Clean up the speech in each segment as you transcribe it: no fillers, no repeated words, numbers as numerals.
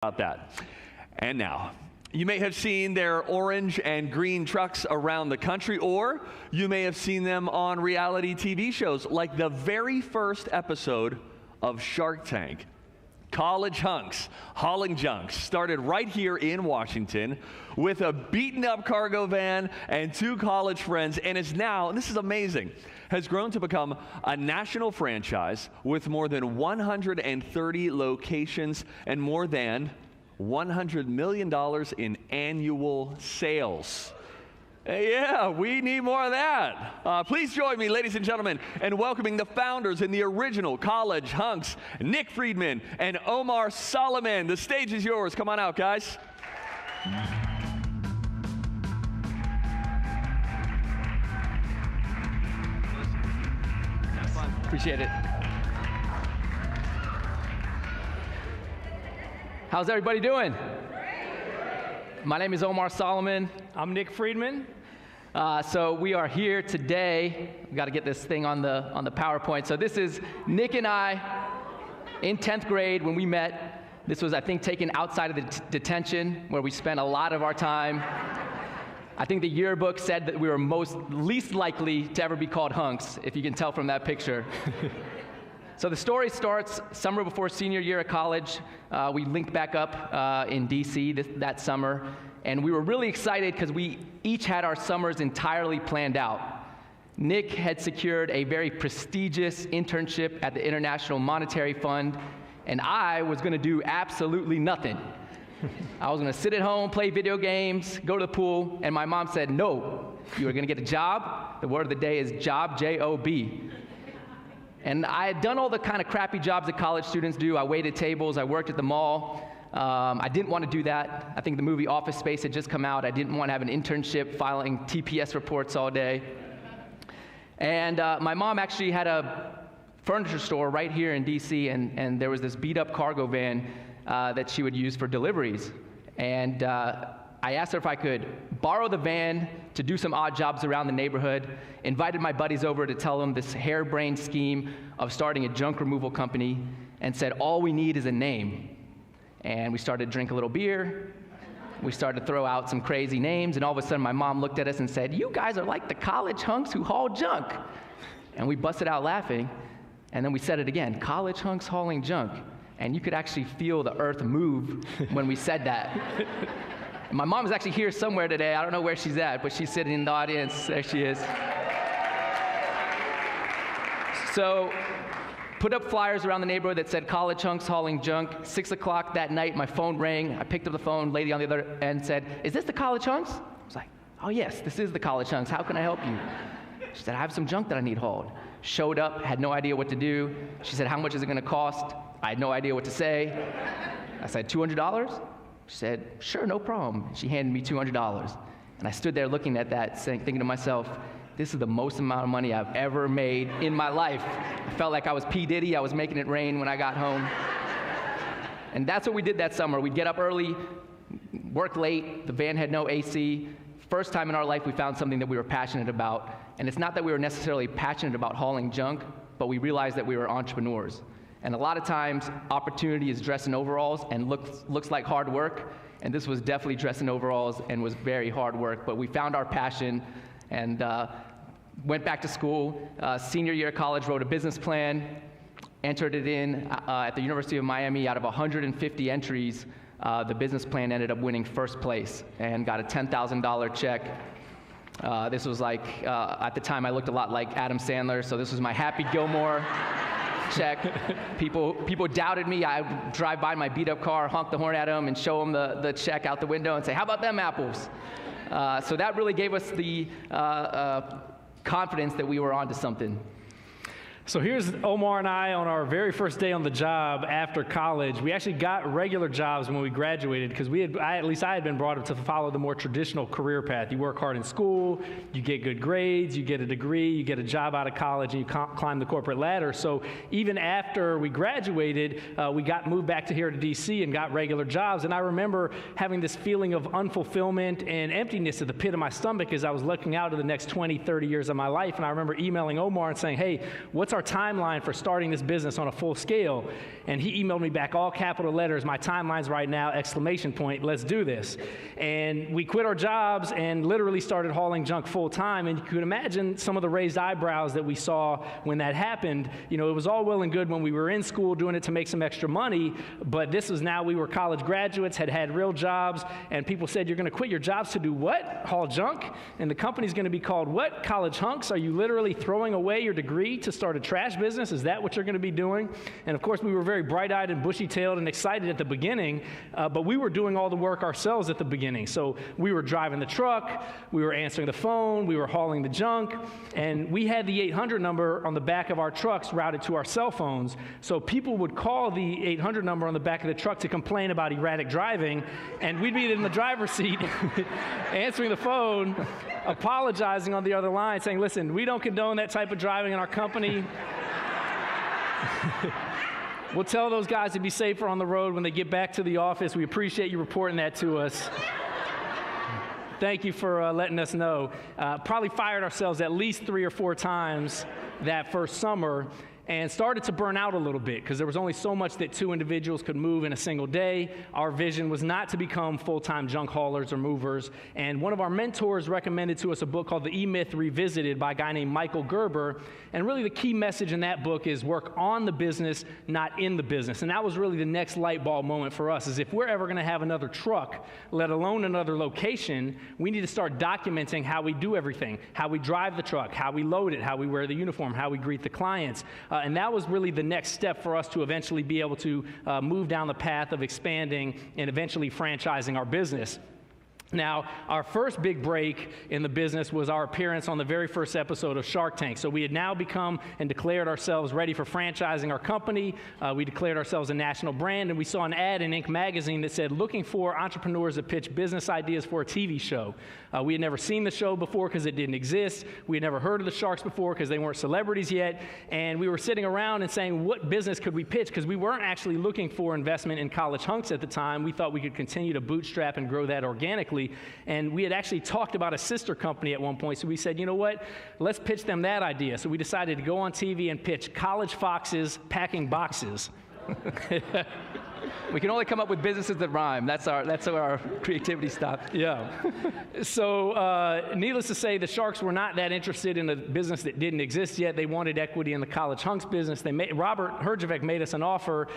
about that. And now, you may have seen their orange and green trucks around the country, or you may have seen them on reality TV shows like the very first episode of Shark Tank. College hunks hauling junk started right here in Washington with a beaten up cargo van and two college friends, and is now, and this is amazing, has grown to become a national franchise with more than 130 locations and more than $100 million in annual sales. Yeah, we need more of that. Please join me, ladies and gentlemen, in welcoming the founders and the original College Hunks, Nick Friedman and Omar Soliman. The stage is yours. Come on out, guys. Have fun. Appreciate it. How's everybody doing? My name is Omar Soliman. I'm Nick Friedman. So we are here today. We've got to get this thing on the PowerPoint. So this is Nick and I in 10th grade when we met. This was, I think, taken outside of the detention where we spent a lot of our time. I think the yearbook said that we were least likely to ever be called hunks, if you can tell from that picture. So the story starts summer before senior year of college. We linked back up in DC that summer, and we were really excited because we each had our summers entirely planned out. Nick had secured a very prestigious internship at the International Monetary Fund, and I was going to do absolutely nothing. I was going to sit at home, play video games, go to the pool, and my mom said, no, you are going to get a job. The word of the day is job, J-O-B. And I had done all the kind of crappy jobs that college students do. I waited tables, I worked at the mall. I didn't want to do that. I think the movie Office Space had just come out. I didn't want to have an internship filing TPS reports all day. And my mom actually had a furniture store right here in DC, and there was this beat up cargo van that she would use for deliveries. And I asked her if I could borrow the van to do some odd jobs around the neighborhood, invited my buddies over to tell them this harebrained scheme of starting a junk removal company, and said, all we need is a name. And we started to drink a little beer. We started to throw out some crazy names, and all of a sudden my mom looked at us and said, you guys are like the college hunks who haul junk. And we busted out laughing, and then we said it again, college hunks hauling junk. And you could actually feel the earth move when we said that. My mom is actually here somewhere today. I don't know where she's at, but she's sitting in the audience. There she is. So, put up flyers around the neighborhood that said college hunks hauling junk. 6 o'clock that night, my phone rang. I picked up the phone. Lady on the other end said, is this the college hunks? I was like, oh yes, this is the college hunks. How can I help you? She said, I have some junk that I need hauled. Showed up, had no idea what to do. She said, how much is it going to cost? I had no idea what to say. I said, $200? She said, sure, no problem. She handed me $200. And I stood there looking at that, thinking to myself, this is the most amount of money I've ever made in my life. I felt like I was P. Diddy. I was making it rain when I got home. And that's what we did that summer. We'd get up early, work late. The van had no AC. First time in our life we found something that we were passionate about. And it's not that we were necessarily passionate about hauling junk, but we realized that we were entrepreneurs. And a lot of times, opportunity is dressed in overalls and looks like hard work. And this was definitely dressed in overalls and was very hard work. But we found our passion and went back to school. Senior year of college, wrote a business plan, entered it in at the University of Miami. Out of 150 entries, the business plan ended up winning first place and got a $10,000 check. This was like, at the time I looked a lot like Adam Sandler, so this was my Happy Gilmore check. People doubted me. I would drive by my beat up car, honk the horn at them, and show them the check out the window and say, how about them apples? So that really gave us the confidence that we were onto something. So here's Omar and I on our very first day on the job after college. We actually got regular jobs when we graduated because at least I had been brought up to follow the more traditional career path. You work hard in school, you get good grades, you get a degree, you get a job out of college, and you climb the corporate ladder. So even after we graduated, we got moved back to here to DC and got regular jobs. And I remember having this feeling of unfulfillment and emptiness at the pit of my stomach as I was looking out at the next 20, 30 years of my life. And I remember emailing Omar and saying, hey, what's our our timeline for starting this business on a full scale? And he emailed me back, all capital letters, my timeline's right now, exclamation point, let's do this. And we quit our jobs and literally started hauling junk full time. And you could imagine some of the raised eyebrows that we saw when that happened. You know, it was all well and good when we were in school doing it to make some extra money, but this was now we were college graduates, had real jobs, and people said, you're gonna quit your jobs to do what? Haul junk? And the company's gonna be called what? College hunks? Are you literally throwing away your degree to start a trash business? Is that what you're gonna be doing? And of course, we were very bright-eyed and bushy-tailed and excited at the beginning, but we were doing all the work ourselves at the beginning. So we were driving the truck, we were answering the phone, we were hauling the junk, and we had the 800 number on the back of our trucks routed to our cell phones. So people would call the 800 number on the back of the truck to complain about erratic driving, and we'd be in the driver's seat answering the phone, apologizing on the other line, saying, listen, we don't condone that type of driving in our company. We'll tell those guys to be safer on the road when they get back to the office. We appreciate you reporting that to us. Thank you for letting us know. Probably fired ourselves at least 3 or 4 times that first summer, and started to burn out a little bit because there was only so much that 2 individuals could move in a single day. Our vision was not to become full-time junk haulers or movers, and one of our mentors recommended to us a book called The E-Myth Revisited by a guy named Michael Gerber, and really the key message in that book is work on the business, not in the business. And that was really the next light bulb moment for us, is if we're ever gonna have another truck, let alone another location, we need to start documenting how we do everything, how we drive the truck, how we load it, how we wear the uniform, how we greet the clients. And that was really the next step for us to eventually be able to move down the path of expanding and eventually franchising our business. Now, our first big break in the business was our appearance on the very first episode of Shark Tank. So we had now become and declared ourselves ready for franchising our company. We declared ourselves a national brand, and we saw an ad in Inc. magazine that said, looking for entrepreneurs that pitch business ideas for a TV show. We had never seen the show before because it didn't exist. We had never heard of the Sharks before because they weren't celebrities yet. And we were sitting around and saying, what business could we pitch? Because we weren't actually looking for investment in college hunks at the time. We thought we could continue to bootstrap and grow that organically. And we had actually talked about a sister company at one point, so we said, you know what, let's pitch them that idea. So we decided to go on TV and pitch College Foxes Packing Boxes. We can only come up with businesses that rhyme. That's where our creativity stopped. Yeah. So needless to say, the Sharks were not that interested in a business that didn't exist yet. They wanted equity in the College Hunks business. Robert Herjavec made us an offer.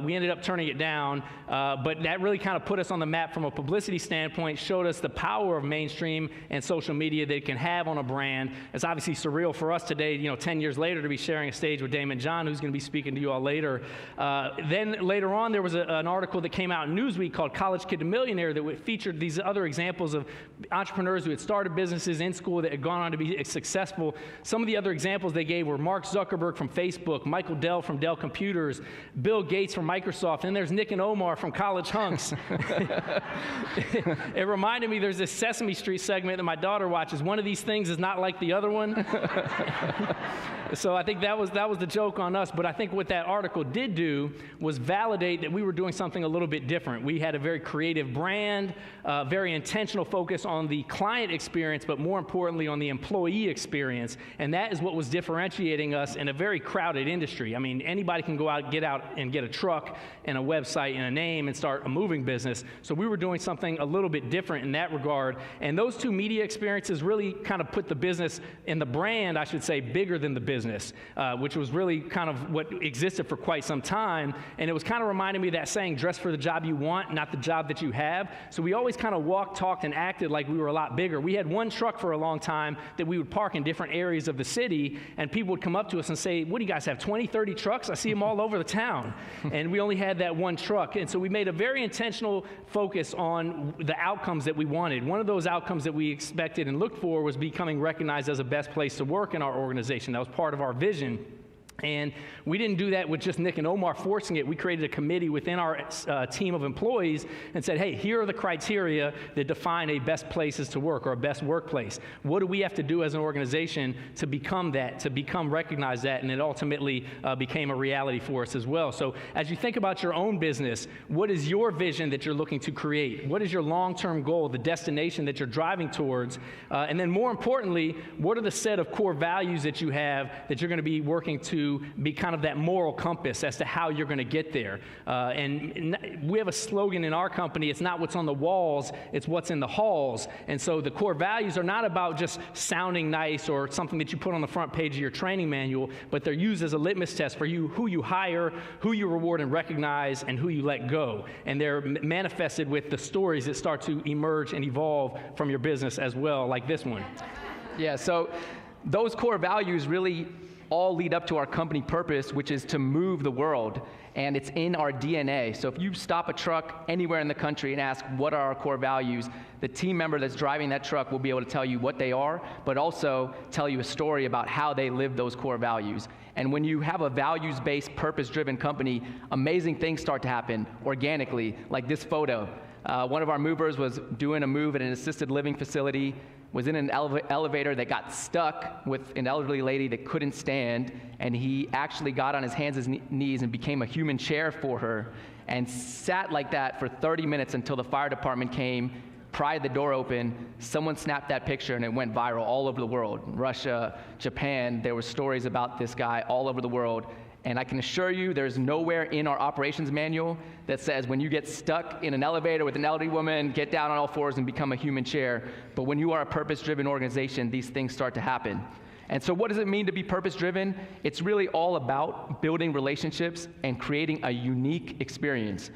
We ended up turning it down, but that really kind of put us on the map from a publicity standpoint, showed us the power of mainstream and social media that it can have on a brand. It's obviously surreal for us today, 10 years later, to be sharing a stage with Damon John, who's going to be speaking to you all later. Then later on, there was an article that came out in Newsweek called College Kid to Millionaire that featured these other examples of entrepreneurs who had started businesses in school that had gone on to be successful. Some of the other examples they gave were Mark Zuckerberg from Facebook, Michael Dell from Dell Computers, Bill Gates from Microsoft, and there's Nick and Omar from College Hunks. It reminded me there's this Sesame Street segment that my daughter watches. One of these things is not like the other one. So I think that was the joke on us, but I think what that article did do was validate that we were doing something a little bit different. We had a very creative brand, very intentional focus on the client experience, but more importantly on the employee experience, and that is what was differentiating us in a very crowded industry. I mean, anybody can go out and get a truck and a website and a name and start a moving business, so we were doing something a little bit different in that regard, and those two media experiences really kind of put the business and the brand, I should say, bigger than the business, which was really kind of what existed for quite some time, and it was kind of reminding me of that saying, dress for the job you want, not the job that you have. So we always kind of walked, talked, and acted like we were a lot bigger. We had one truck for a long time that we would park in different areas of the city, and people would come up to us and say, what do you guys have, 20, 30 trucks? I see them all over the town. And we only had that one truck. And so we made a very intentional focus on the outcomes that we wanted. One of those outcomes that we expected and looked for was becoming recognized as a best place to work in our organization. That was part of our vision. And we didn't do that with just Nick and Omar forcing it. We created a committee within our team of employees and said, hey, here are the criteria that define a best places to work or a best workplace. What do we have to do as an organization to become that, to become recognized that? And it ultimately became a reality for us as well. So as you think about your own business, what is your vision that you're looking to create? What is your long-term goal, the destination that you're driving towards? And then more importantly, what are the set of core values that you have that you're going to be working to be kind of that moral compass as to how you're going to get there. And we have a slogan in our company, it's not what's on the walls, it's what's in the halls. And so the core values are not about just sounding nice or something that you put on the front page of your training manual, but they're used as a litmus test for you, who you hire, who you reward and recognize, and who you let go. And they're manifested with the stories that start to emerge and evolve from your business as well, like this one. Yeah, so those core values really all lead up to our company purpose, which is to move the world, and it's in our DNA. So if you stop a truck anywhere in the country and ask what are our core values, the team member that's driving that truck will be able to tell you what they are, but also tell you a story about how they live those core values. And when you have a values-based, purpose-driven company, amazing things start to happen organically, like this photo. One of our movers was doing a move at an assisted living facility, was in an elevator that got stuck with an elderly lady that couldn't stand, and he actually got on his hands and knees and became a human chair for her and sat like that for 30 minutes until the fire department came, pried the door open, someone snapped that picture, and it went viral all over the world. Russia, Japan, there were stories about this guy all over the world. And I can assure you there's nowhere in our operations manual that says when you get stuck in an elevator with an elderly woman, get down on all fours and become a human chair. But when you are a purpose-driven organization, these things start to happen. And so what does it mean to be purpose-driven? It's really all about building relationships and creating a unique experience